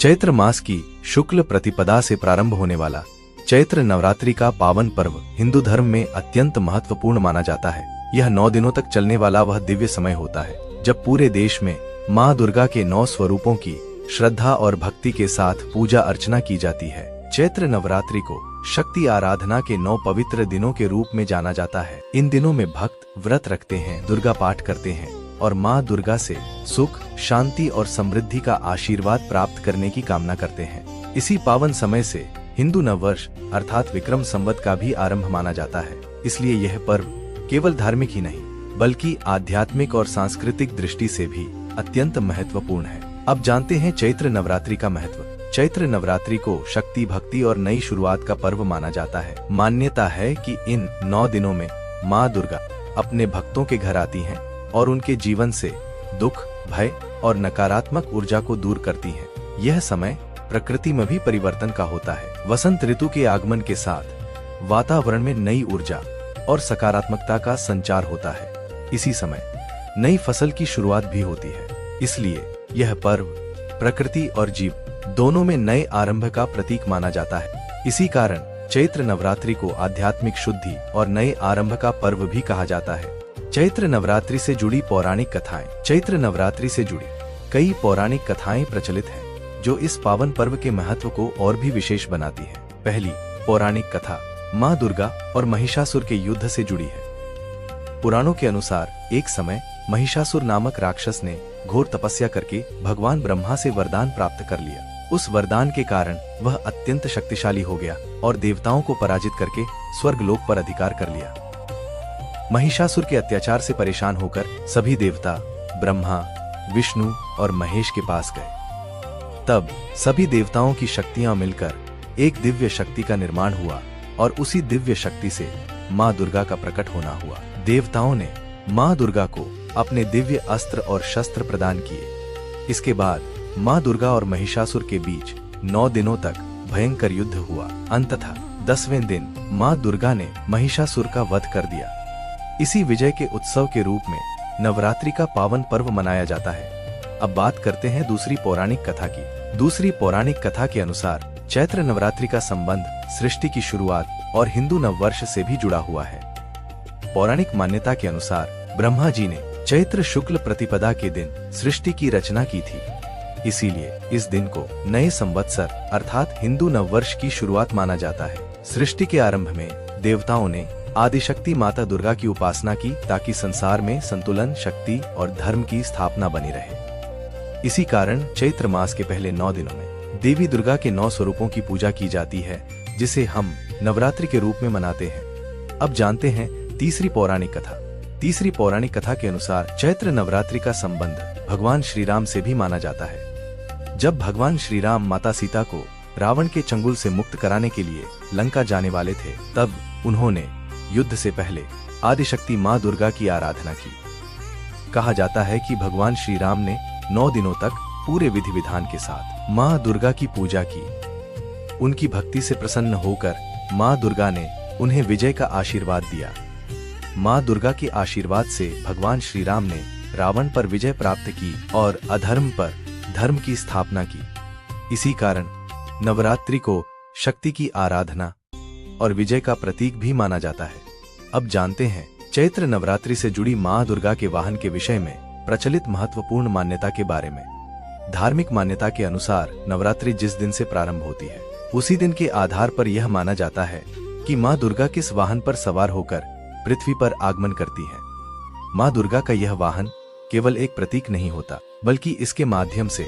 चैत्र मास की शुक्ल प्रतिपदा से प्रारंभ होने वाला चैत्र नवरात्रि का पावन पर्व हिंदू धर्म में अत्यंत महत्वपूर्ण माना जाता है। यह 9 दिनों तक चलने वाला वह दिव्य समय होता है जब पूरे देश में माँ दुर्गा के 9 स्वरूपों की श्रद्धा और भक्ति के साथ पूजा अर्चना की जाती है। चैत्र नवरात्रि को शक्ति आराधना के 9 पवित्र दिनों के रूप में जाना जाता है। इन दिनों में भक्त व्रत रखते हैं, दुर्गा पाठ करते हैं और माँ दुर्गा से सुख, शांति और समृद्धि का आशीर्वाद प्राप्त करने की कामना करते हैं। इसी पावन समय से हिंदू नववर्ष अर्थात विक्रम संवत का भी आरंभ माना जाता है। इसलिए यह पर्व केवल धार्मिक ही नहीं बल्कि आध्यात्मिक और सांस्कृतिक दृष्टि से भी अत्यंत महत्वपूर्ण है। अब जानते हैं चैत्र नवरात्रि का महत्व। चैत्र नवरात्रि को शक्ति, भक्ति और नई शुरुआत का पर्व माना जाता है। मान्यता है कि इन 9 दिनों में माँ दुर्गा अपने भक्तों के घर आती हैं और उनके जीवन से दुख, भय और नकारात्मक ऊर्जा को दूर करती हैं। यह समय प्रकृति में भी परिवर्तन का होता है। वसंत ऋतु के आगमन के साथ वातावरण में नई ऊर्जा और सकारात्मकता का संचार होता है। इसी समय नई फसल की शुरुआत भी होती है। इसलिए यह पर्व प्रकृति और जीव दोनों में नए आरंभ का प्रतीक माना जाता है। इसी कारण चैत्र नवरात्रि को आध्यात्मिक शुद्धि और नए आरंभ का पर्व भी कहा जाता है। चैत्र नवरात्रि से जुड़ी पौराणिक कथाएं। चैत्र नवरात्रि से जुड़ी कई पौराणिक कथाएं प्रचलित हैं जो इस पावन पर्व के महत्व को और भी विशेष बनाती है। पहली पौराणिक कथा माँ दुर्गा और महिषासुर के युद्ध से जुड़ी है। पुराणों के अनुसार एक समय महिषासुर नामक राक्षस ने घोर तपस्या करके भगवान ब्रह्मा से वरदान प्राप्त कर लिया। उस वरदान के कारण वह अत्यंत शक्तिशाली हो गया और देवताओं को पराजित करके स्वर्गलोक पर अधिकार कर लिया। महिषासुर के अत्याचार से परेशान होकर सभी देवता ब्रह्मा, विष्णु और महेश के पास गए। तब सभी देवताओं की शक्तियां मिलकर एक दिव्य शक्ति का निर्माण हुआ और उसी दिव्य शक्ति से माँ दुर्गा का प्रकट होना हुआ। देवताओं ने माँ दुर्गा को अपने दिव्य अस्त्र और शस्त्र प्रदान किए। इसके बाद माँ दुर्गा और महिषासुर के बीच 9 दिनों तक भयंकर युद्ध हुआ। अंततः 10वें दिन माँ दुर्गा ने महिषासुर का वध कर दिया। इसी विजय के उत्सव के रूप में नवरात्रि का पावन पर्व मनाया जाता है। अब बात करते हैं दूसरी पौराणिक कथा की। दूसरी पौराणिक कथा के अनुसार चैत्र नवरात्रि का संबंध सृष्टि की शुरुआत और हिंदू नववर्ष से भी जुड़ा हुआ है। पौराणिक मान्यता के अनुसार ब्रह्मा जी ने चैत्र शुक्ल प्रतिपदा के दिन सृष्टि की रचना की थी। इसीलिए इस दिन को नए संवत्सर अर्थात हिंदू नववर्ष की शुरुआत माना जाता है। सृष्टि के आरंभ में देवताओं ने आदिशक्ति माता दुर्गा की उपासना की ताकि संसार में संतुलन, शक्ति और धर्म की स्थापना बनी रहे। इसी कारण चैत्र मास के पहले 9 दिनों में देवी दुर्गा के 9 स्वरूपों की पूजा की जाती है जिसे हम नवरात्रि के रूप में मनाते हैं। अब जानते हैं तीसरी पौराणिक कथा। तीसरी पौराणिक कथा के अनुसार चैत्र नवरात्रि का संबंध भगवान श्री राम से भी माना जाता है। जब भगवान श्री राम माता सीता को रावण के चंगुल से मुक्त कराने के लिए लंका जाने वाले थे, तब उन्होंने युद्ध से पहले आदिशक्ति माँ दुर्गा की आराधना की। कहा जाता है कि भगवान श्री राम ने 9 दिनों तक पूरे विधि विधान के साथ माँ दुर्गा की पूजा की। उनकी भक्ति से प्रसन्न होकर माँ दुर्गा ने उन्हें विजय का आशीर्वाद दिया। माँ दुर्गा के आशीर्वाद से भगवान श्री राम ने रावण पर विजय प्राप्त की और अधर्म पर धर्म की स्थापना की। इसी कारण नवरात्रि को शक्ति की आराधना और विजय का प्रतीक भी माना जाता है। अब जानते हैं चैत्र नवरात्रि से जुड़ी माँ दुर्गा के वाहन के विषय में प्रचलित महत्वपूर्ण मान्यता के बारे में। धार्मिक मान्यता के अनुसार नवरात्रि जिस दिन से प्रारंभ होती है उसी दिन के आधार पर यह माना जाता है कि माँ दुर्गा किस वाहन पर सवार होकर पृथ्वी पर आगमन करती है। माँ दुर्गा का यह वाहन केवल एक प्रतीक नहीं होता बल्कि इसके माध्यम से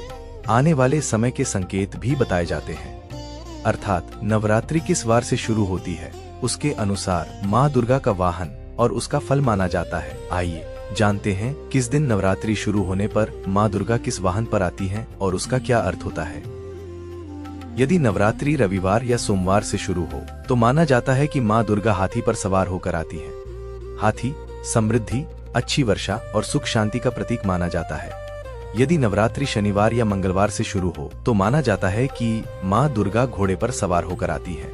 आने वाले समय के संकेत भी बताए जाते हैं। अर्थात नवरात्रि किस वार से शुरू होती है उसके अनुसार माँ दुर्गा का वाहन और उसका फल माना जाता है। आइए जानते हैं किस दिन नवरात्रि शुरू होने पर माँ दुर्गा किस वाहन पर आती हैं और उसका क्या अर्थ होता है। यदि नवरात्रि रविवार या सोमवार से शुरू हो तो माना जाता है कि माँ दुर्गा हाथी पर सवार होकर आती है। हाथी समृद्धि, अच्छी वर्षा और सुख शांति का प्रतीक माना जाता है। यदि नवरात्रि शनिवार या मंगलवार से शुरू हो तो माना जाता है कि माँ दुर्गा घोड़े पर सवार होकर आती है।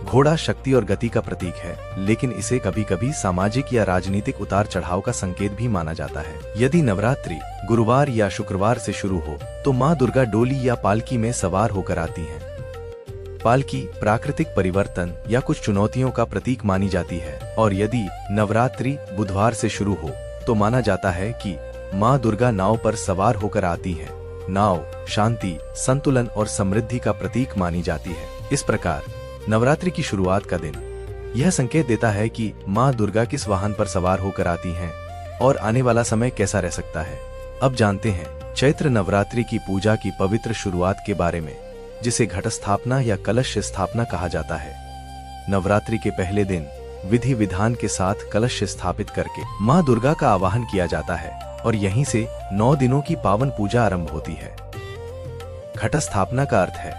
घोड़ा शक्ति और गति का प्रतीक है, लेकिन इसे कभी कभी सामाजिक या राजनीतिक उतार चढ़ाव का संकेत भी माना जाता है। यदि नवरात्रि गुरुवार या शुक्रवार से शुरू हो तो माँ दुर्गा डोली या पालकी में सवार होकर आती हैं। पालकी प्राकृतिक परिवर्तन या कुछ चुनौतियों का प्रतीक मानी जाती है, और यदि नवरात्रि बुधवार से शुरू हो तो माना जाता है कि माँ दुर्गा नाव पर सवार होकर आती हैं। नाव शांति, संतुलन और समृद्धि का प्रतीक मानी जाती है। इस प्रकार नवरात्रि की शुरुआत का दिन यह संकेत देता है कि माँ दुर्गा किस वाहन पर सवार होकर आती हैं और आने वाला समय कैसा रह सकता है। अब जानते हैं चैत्र नवरात्रि की पूजा की पवित्र शुरुआत के बारे में, जिसे घट स्थापना या कलश स्थापना कहा जाता है। नवरात्रि के पहले दिन विधि विधान के साथ कलश स्थापित करके माँ दुर्गा का आवाहन किया जाता है और यहीं से 9 दिनों की पावन पूजा आरंभ होती है। घट स्थापना का अर्थ है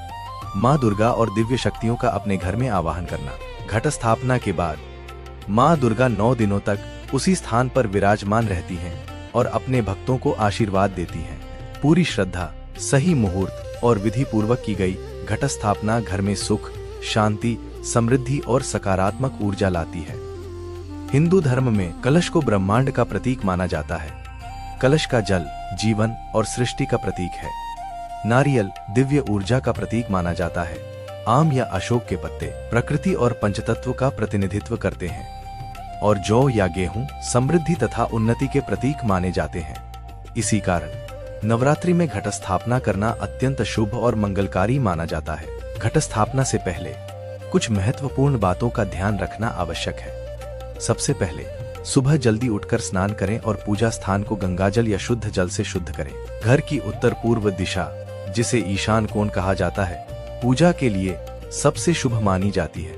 माँ दुर्गा और दिव्य शक्तियों का अपने घर में आवाहन करना। घट स्थापना के बाद माँ दुर्गा 9 दिनों तक उसी स्थान पर विराजमान रहती हैं और अपने भक्तों को आशीर्वाद देती हैं। पूरी श्रद्धा, सही मुहूर्त और विधि पूर्वक की गई घट स्थापना घर में सुख, शांति, समृद्धि और सकारात्मक ऊर्जा लाती है। हिंदू धर्म में कलश को ब्रह्मांड का प्रतीक माना जाता है। कलश का जल जीवन और सृष्टि का प्रतीक है। नारियल दिव्य ऊर्जा का प्रतीक माना जाता है। आम या अशोक के पत्ते प्रकृति और पंचतत्व का प्रतिनिधित्व करते हैं, और जौ या गेहूं समृद्धि तथा उन्नति के प्रतीक माने जाते हैं। इसी कारण नवरात्रि में घट स्थापना करना अत्यंत शुभ और मंगलकारी माना जाता है। घट स्थापना से पहले कुछ महत्वपूर्ण बातों का ध्यान रखना आवश्यक है। सबसे पहले सुबह जल्दी उठकर स्नान करें और पूजा स्थान को गंगाजल या शुद्ध जल से शुद्ध करें। घर की उत्तर पूर्व दिशा, जिसे ईशान कोण कहा जाता है, पूजा के लिए सबसे शुभ मानी जाती है।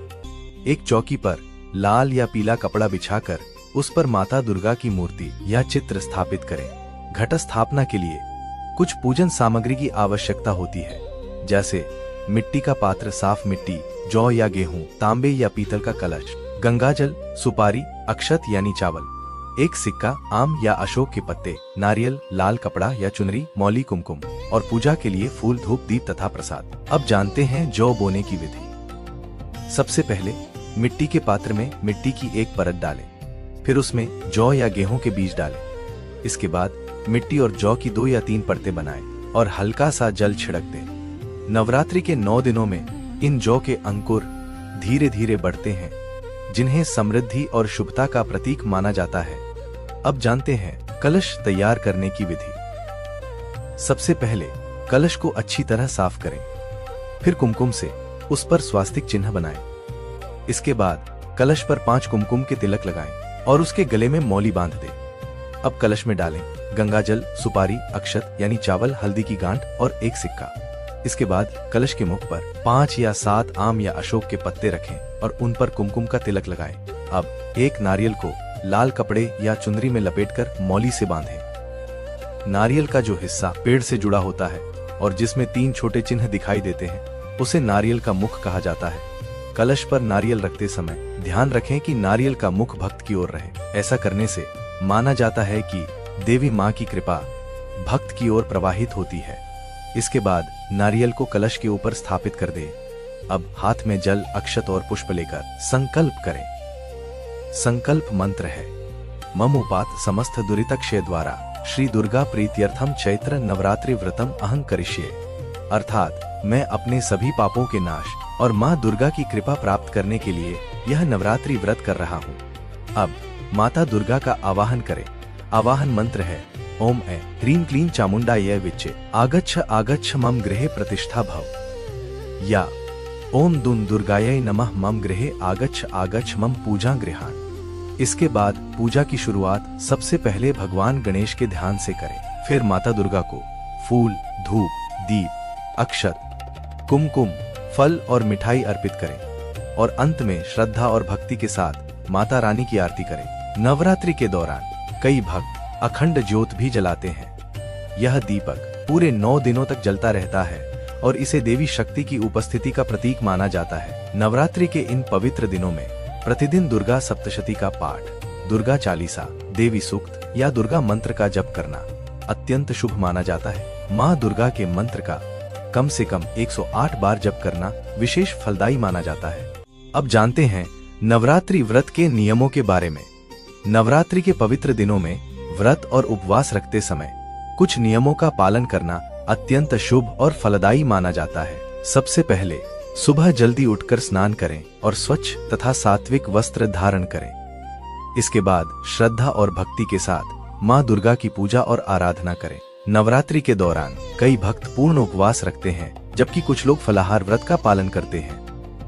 एक चौकी पर लाल या पीला कपड़ा बिछाकर उस पर माता दुर्गा की मूर्ति या चित्र स्थापित करें। घट स्थापना के लिए कुछ पूजन सामग्री की आवश्यकता होती है, जैसे मिट्टी का पात्र, साफ मिट्टी, जौ या गेहूं, तांबे या पीतल का कलश, गंगाजल, सुपारी, अक्षत यानी चावल, एक सिक्का, आम या अशोक के पत्ते, नारियल, लाल कपड़ा या चुनरी, मौली, कुमकुम और पूजा के लिए फूल, धूप, दीप तथा प्रसाद। अब जानते हैं जौ बोने की विधि। सबसे पहले मिट्टी के पात्र में मिट्टी की एक परत डालें, फिर उसमें जौ या गेहूं के बीज डालें। इसके बाद मिट्टी और जौ की 2 या 3 परतें बनाएं और हल्का सा जल छिड़क दें। नवरात्रि के 9 दिनों में इन जौ के अंकुर धीरे धीरे बढ़ते हैं, जिन्हें समृद्धि और शुभता का प्रतीक माना जाता है। अब जानते हैं कलश तैयार करने की विधि। सबसे पहले कलश को अच्छी तरह साफ करें, फिर कुमकुम से उस पर स्वास्तिक चिन्ह बनाएं। इसके बाद कलश पर 5 कुमकुम के तिलक लगाएं और उसके गले में मौली बांध दें। अब कलश में डालें गंगाजल, सुपारी, अक्षत यानी चावल, हल्दी की गांठ और एक सिक्का। इसके बाद कलश के मुख पर 5 या 7 आम या अशोक के पत्ते रखें और उन पर कुमकुम का तिलक लगाएं। अब एक नारियल को लाल कपड़े या चुनरी में लपेटकर मौली से बांधें। नारियल का जो हिस्सा पेड़ से जुड़ा होता है और जिसमें 3 छोटे चिन्ह दिखाई देते हैं, उसे नारियल का मुख कहा जाता है। कलश पर नारियल रखते समय ध्यान रखें कि नारियल का मुख भक्त की ओर रहे। ऐसा करने से माना जाता है कि देवी माँ की कृपा भक्त की ओर प्रवाहित होती है। इसके बाद नारियल को कलश के ऊपर स्थापित कर दें। अब हाथ में जल, अक्षत और पुष्प लेकर संकल्प करें। संकल्प मंत्र है मम उपात समस्त दुरितक्षय द्वारा श्री दुर्गा प्रीत्यर्थम चैत्र नवरात्रि व्रतम अहं करिष्ये। अर्थात मैं अपने सभी पापों के नाश और माँ दुर्गा की कृपा प्राप्त करने के लिए यह नवरात्रि व्रत कर रहा हूँ। अब माता दुर्गा का आवाहन करें। आवाहन मंत्र है ओम ऐ ह्रीं क्लीं चामुंडायै विच्चे आगच्छ आगच्छ मम गृहे प्रतिष्ठा भव, या ओम दुं दुर्गायै नमः मम गृहे आगच्छ आगच्छ मम पूजा गृहान। इसके बाद पूजा की शुरुआत सबसे पहले भगवान गणेश के ध्यान से करें। फिर माता दुर्गा को फूल, धूप, दीप, अक्षत, कुमकुम, फल और मिठाई अर्पित करें और अंत में श्रद्धा और भक्ति के साथ माता रानी की आरती करें। नवरात्रि के दौरान कई भक्त अखंड ज्योत भी जलाते हैं। यह दीपक पूरे 9 दिनों तक जलता रहता है और इसे देवी शक्ति की उपस्थिति का प्रतीक माना जाता है। नवरात्रि के इन पवित्र दिनों में प्रतिदिन दुर्गा सप्तशती का पाठ, दुर्गा चालीसा, देवी सूक्त या दुर्गा मंत्र का जप करना अत्यंत शुभ माना जाता है। माँ दुर्गा के मंत्र का कम से कम 108 बार जप करना विशेष फलदायी माना जाता है। अब जानते हैं नवरात्रि व्रत के नियमों के बारे में। नवरात्रि के पवित्र दिनों में व्रत और उपवास रखते समय कुछ नियमों का पालन करना अत्यंत शुभ और फलदायी माना जाता है। सबसे पहले सुबह जल्दी उठकर स्नान करें और स्वच्छ तथा सात्विक वस्त्र धारण करें। इसके बाद श्रद्धा और भक्ति के साथ माँ दुर्गा की पूजा और आराधना करें। नवरात्रि के दौरान कई भक्त पूर्ण उपवास रखते हैं, जबकि कुछ लोग फलाहार व्रत का पालन करते हैं।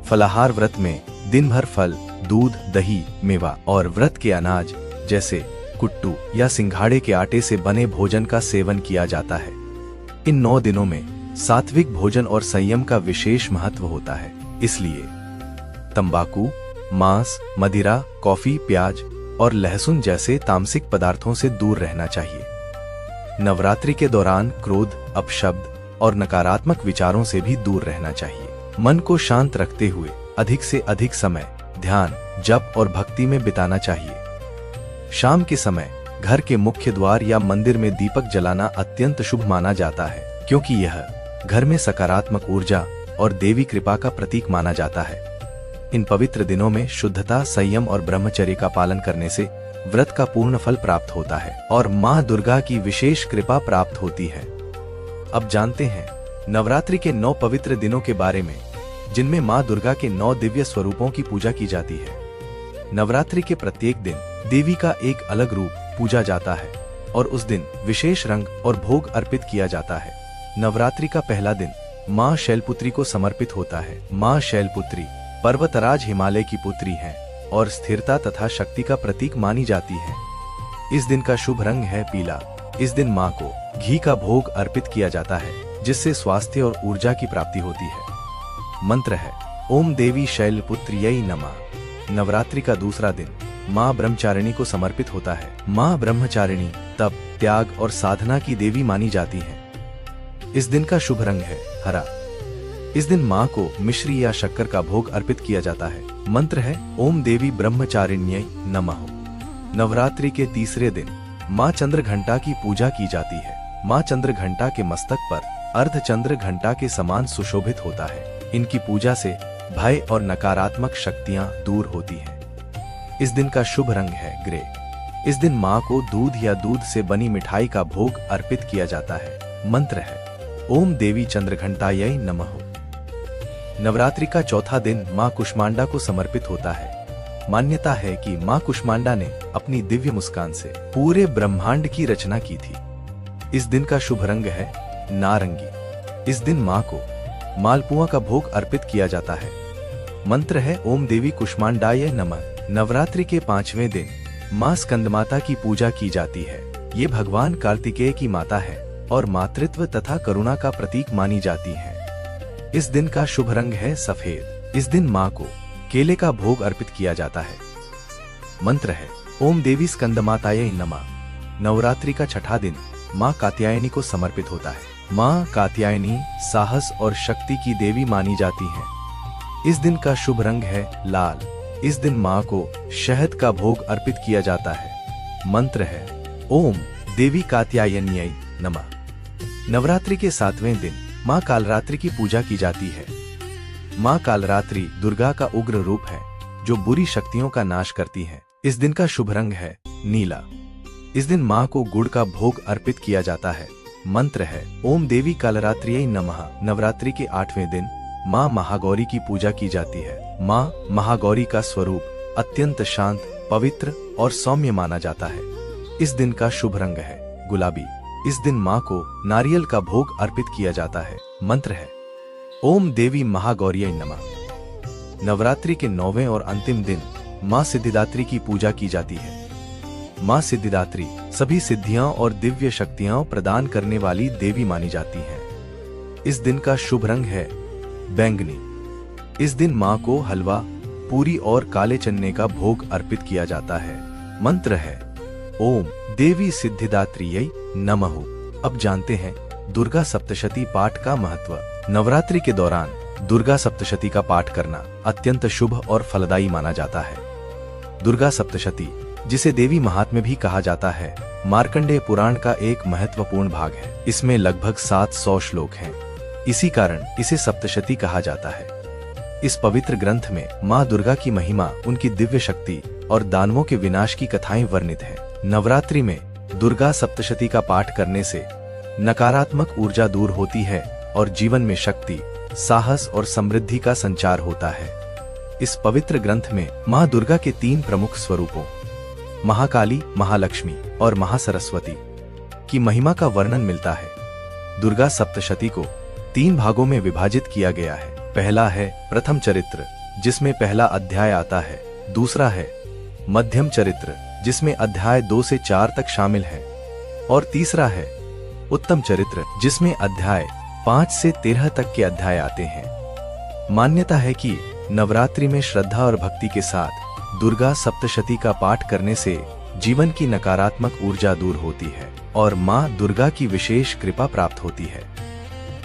फलाहार व्रत में दिन भर फल, दूध, दही, मेवा और व्रत के अनाज जैसे कुट्टू या सिंघाड़े के आटे से बने भोजन का सेवन किया जाता है। इन 9 दिनों में सात्विक भोजन और संयम का विशेष महत्व होता है, इसलिए तंबाकू, मांस, मदिरा, कॉफी, प्याज और लहसुन जैसे तामसिक पदार्थों से दूर रहना चाहिए। नवरात्रि के दौरान क्रोध, अपशब्द और नकारात्मक विचारों से भी दूर रहना चाहिए। मन को शांत रखते हुए अधिक से अधिक समय ध्यान, जप और भक्ति में बिताना चाहिए। शाम के समय घर के मुख्य द्वार या मंदिर में दीपक जलाना अत्यंत शुभ माना जाता है, क्योंकि यह घर में सकारात्मक ऊर्जा और देवी कृपा का प्रतीक माना जाता है। इन पवित्र दिनों में शुद्धता, संयम और ब्रह्मचर्य का पालन करने से व्रत का पूर्ण फल प्राप्त होता है और माँ दुर्गा की विशेष कृपा प्राप्त होती है। अब जानते हैं नवरात्रि के 9 पवित्र दिनों के बारे में, जिनमें माँ दुर्गा के 9 दिव्य स्वरूपों की पूजा की जाती है। नवरात्रि के प्रत्येक दिन देवी का एक अलग रूप पूजा जाता है और उस दिन विशेष रंग और भोग अर्पित किया जाता है। नवरात्रि का पहला दिन माँ शैलपुत्री को समर्पित होता है। माँ शैलपुत्री पर्वतराज हिमालय की पुत्री हैं और स्थिरता तथा शक्ति का प्रतीक मानी जाती है। इस दिन का शुभ रंग है पीला। इस दिन माँ को घी का भोग अर्पित किया जाता है, जिससे स्वास्थ्य और ऊर्जा की प्राप्ति होती है। मंत्र है ओम देवी शैलपुत्र्यै नमः। नवरात्रि का दूसरा दिन माँ ब्रह्मचारिणी को समर्पित होता है। माँ ब्रह्मचारिणी तप, त्याग और साधना की देवी मानी जाती है। इस दिन का शुभ रंग है हरा। इस दिन माँ को मिश्री या शक्कर का भोग अर्पित किया जाता है। मंत्र है ओम देवी ब्रह्मचारिण्यै नमः। नवरात्रि के तीसरे दिन माँ चंद्र घंटा की पूजा की जाती है। माँ चंद्र घंटा के मस्तक पर अर्धचंद्र घंटा के समान सुशोभित होता है। इनकी पूजा से भय और नकारात्मक शक्तियाँ दूर होती हैं। इस दिन का शुभ रंग है ग्रे। इस दिन माँ को दूध या दूध से बनी मिठाई का भोग अर्पित किया जाता है। मंत्र है ओम देवी चंद्रघंटायै नमः। नवरात्रि का चौथा दिन माँ कुष्मांडा को समर्पित होता है। मान्यता है कि माँ कुष्मांडा ने अपनी दिव्य मुस्कान से पूरे ब्रह्मांड की रचना की थी। इस दिन का शुभ रंग है नारंगी। इस दिन माँ को मालपुआ का भोग अर्पित किया जाता है। मंत्र है ओम देवी कुष्मांडाय नमः। नवरात्रि के 5वें दिन माँ स्कंदमाता की पूजा की जाती है। ये भगवान कार्तिकेय की माता है और मातृत्व तथा करुणा का प्रतीक मानी जाती है। इस दिन का शुभ रंग है सफेद। इस दिन माँ को केले का भोग अर्पित किया जाता है। मंत्र है ओम देवी स्कंदमातायै नमः। नवरात्रि का छठा दिन माँ कात्यायनी को समर्पित होता है। माँ कात्यायनी साहस और शक्ति की देवी मानी जाती हैं। इस दिन का शुभ रंग है लाल। इस दिन माँ को शहद का भोग अर्पित किया जाता है। मंत्र है ओम देवी कात्यायन्यै नमः। नवरात्रि के 7वें दिन माँ कालरात्रि की पूजा की जाती है। माँ कालरात्रि दुर्गा का उग्र रूप है, जो बुरी शक्तियों का नाश करती है। इस दिन का शुभ रंग है नीला। इस दिन माँ को गुड़ का भोग अर्पित किया जाता है। मंत्र है ओम देवी कालरात्र्यै नमः। नवरात्रि के 8वें दिन माँ महागौरी की पूजा की जाती है। माँ महागौरी का स्वरूप अत्यंत शांत, पवित्र और सौम्य माना जाता है। इस दिन का शुभ रंग है गुलाबी। इस दिन माँ को नारियल का भोग अर्पित किया जाता है। मंत्र है ओम देवी महागौर्यै नमः। नवरात्रि के 9वें और अंतिम दिन माँ सिद्धिदात्री की पूजा की जाती है। माँ सिद्धिदात्री सभी सिद्धियां और दिव्य शक्तियां प्रदान करने वाली देवी मानी जाती हैं। इस दिन का शुभ रंग है बैंगनी। इस दिन माँ को हलवा, पूरी और काले चने का भोग अर्पित किया जाता है। मंत्र है ओम देवी सिद्धिदात्रीयै नमः। अब जानते हैं दुर्गा सप्तशती पाठ का महत्व। नवरात्रि के दौरान दुर्गा सप्तशती का पाठ करना अत्यंत शुभ और फलदायी माना जाता है। दुर्गा सप्तशती, जिसे देवी महात्म्य भी कहा जाता है, मार्कंडेय पुराण का एक महत्वपूर्ण भाग है। इसमें लगभग 700 श्लोक हैं। इसी कारण इसे सप्तशती कहा जाता है। इस पवित्र ग्रंथ में माँ दुर्गा की महिमा, उनकी दिव्य शक्ति और दानवों के विनाश की कथाएं वर्णित हैं। नवरात्रि में दुर्गा सप्तशती का पाठ करने से नकारात्मक ऊर्जा दूर होती है और जीवन में शक्ति, साहस और समृद्धि का संचार होता है। इस पवित्र ग्रंथ में माँ दुर्गा के 3 प्रमुख स्वरूपों महाकाली, महालक्ष्मी और महासरस्वती की महिमा का वर्णन मिलता है। दुर्गा सप्तशती को 3 भागों में विभाजित किया गया है। पहला है प्रथम चरित्र, जिसमें पहला अध्याय आता है। दूसरा है मध्यम चरित्र, जिसमें अध्याय 2 से 4 तक शामिल है। और तीसरा है उत्तम चरित्र, जिसमें अध्याय 5 से 13 तक के अध्याय आते हैं। मान्यता है कि नवरात्रि में श्रद्धा और भक्ति के साथ दुर्गा सप्तशती का पाठ करने से जीवन की नकारात्मक ऊर्जा दूर होती है और माँ दुर्गा की विशेष कृपा प्राप्त होती है।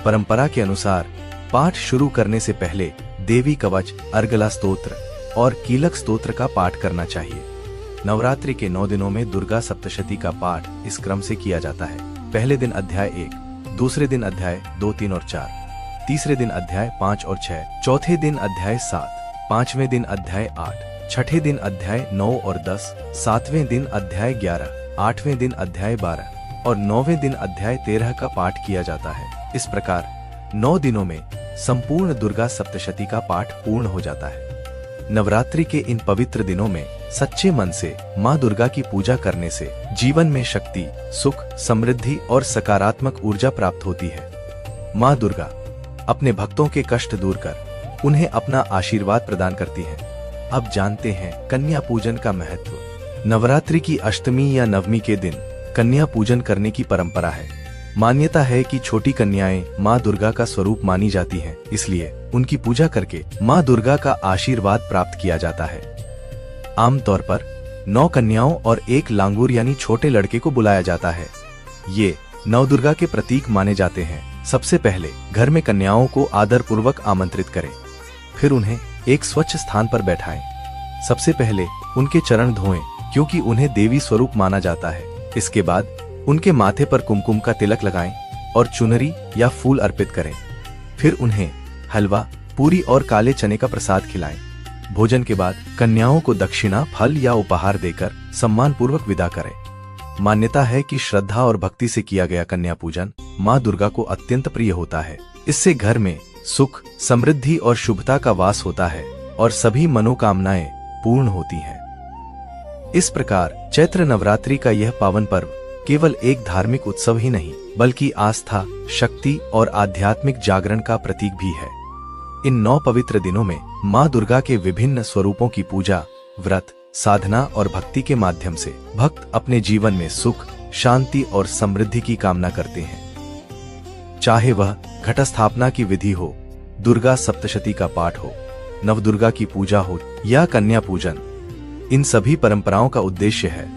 परंपरा के अनुसार पाठ शुरू करने से पहले देवी कवच, अर्गला स्तोत्र और कीलक स्तोत्र का पाठ करना चाहिए। नवरात्रि के 9 दिनों में दुर्गा सप्तशती का पाठ इस क्रम से किया जाता है। पहले दिन अध्याय 1, दूसरे दिन अध्याय 2, 3 और 4, तीसरे दिन अध्याय 5 और 6, चौथे दिन अध्याय 7, पांचवें दिन अध्याय 8, छठे दिन अध्याय 9 और 10, सातवें दिन अध्याय 11, आठवें दिन अध्याय 12 और 9वें दिन अध्याय 13 का पाठ किया जाता है। इस प्रकार 9 दिनों में संपूर्ण दुर्गा सप्तशती का पाठ पूर्ण हो जाता है। नवरात्रि के इन पवित्र दिनों में सच्चे मन से माँ दुर्गा की पूजा करने से जीवन में शक्ति, सुख, समृद्धि और सकारात्मक ऊर्जा प्राप्त होती है। माँ दुर्गा अपने भक्तों के कष्ट दूर कर उन्हें अपना आशीर्वाद प्रदान करती है। अब जानते हैं कन्या पूजन का महत्व। नवरात्रि की अष्टमी या नवमी के दिन कन्या पूजन करने की परंपरा है। मान्यता है कि छोटी कन्याएं माँ दुर्गा का स्वरूप मानी जाती हैं, इसलिए उनकी पूजा करके माँ दुर्गा का आशीर्वाद प्राप्त किया जाता है। आमतौर पर 9 कन्याओं और 1 लांगूर यानी छोटे लड़के को बुलाया जाता है। ये नवदुर्गा के प्रतीक माने जाते हैं। सबसे पहले घर में कन्याओं को आदर पूर्वक आमंत्रित करें, फिर उन्हें एक स्वच्छ स्थान पर बैठाएं। सबसे पहले उनके चरण धोएं, क्योंकि उन्हें देवी स्वरूप माना जाता है। इसके बाद उनके माथे पर कुमकुम का तिलक लगाएं और चुनरी या फूल अर्पित करें। फिर उन्हें हलवा, पूरी और काले चने का प्रसाद खिलाएं। भोजन के बाद कन्याओं को दक्षिणा, फल या उपहार देकर सम्मान पूर्वक विदा करें। मान्यता है कि श्रद्धा और भक्ति से किया गया कन्या पूजन माँ दुर्गा को अत्यंत प्रिय होता है। इससे घर में सुख, समृद्धि और शुभता का वास होता है और सभी मनोकामनाएं पूर्ण होती हैं। इस प्रकार चैत्र नवरात्रि का यह पावन पर्व केवल एक धार्मिक उत्सव ही नहीं, बल्कि आस्था, शक्ति और आध्यात्मिक जागरण का प्रतीक भी है। इन 9 पवित्र दिनों में माँ दुर्गा के विभिन्न स्वरूपों की पूजा, व्रत, साधना और भक्ति के माध्यम से भक्त अपने जीवन में सुख, शांति और समृद्धि की कामना करते हैं। चाहे वह घट स्थापना की विधि हो, दुर्गा सप्तशती का पाठ हो, नवदुर्गा की पूजा हो या कन्या पूजन, इन सभी परंपराओं का उद्देश्य है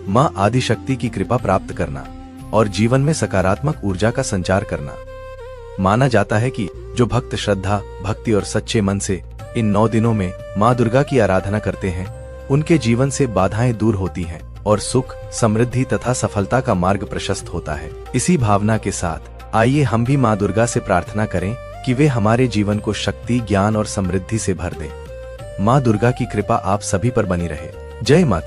माँ आदिशक्ति की कृपा प्राप्त करना और जीवन में सकारात्मक ऊर्जा का संचार करना। माना जाता है कि जो भक्त श्रद्धा, भक्ति और सच्चे मन से इन 9 दिनों में माँ दुर्गा की आराधना करते हैं, उनके जीवन से बाधाएं दूर होती हैं और सुख, समृद्धि तथा सफलता का मार्ग प्रशस्त होता है। इसी भावना के साथ आइए हम भी माँ दुर्गा से प्रार्थना करें कि वे हमारे जीवन को शक्ति, ज्ञान और समृद्धि से भर दें। माँ दुर्गा की कृपा आप सभी पर बनी रहे। जय माता।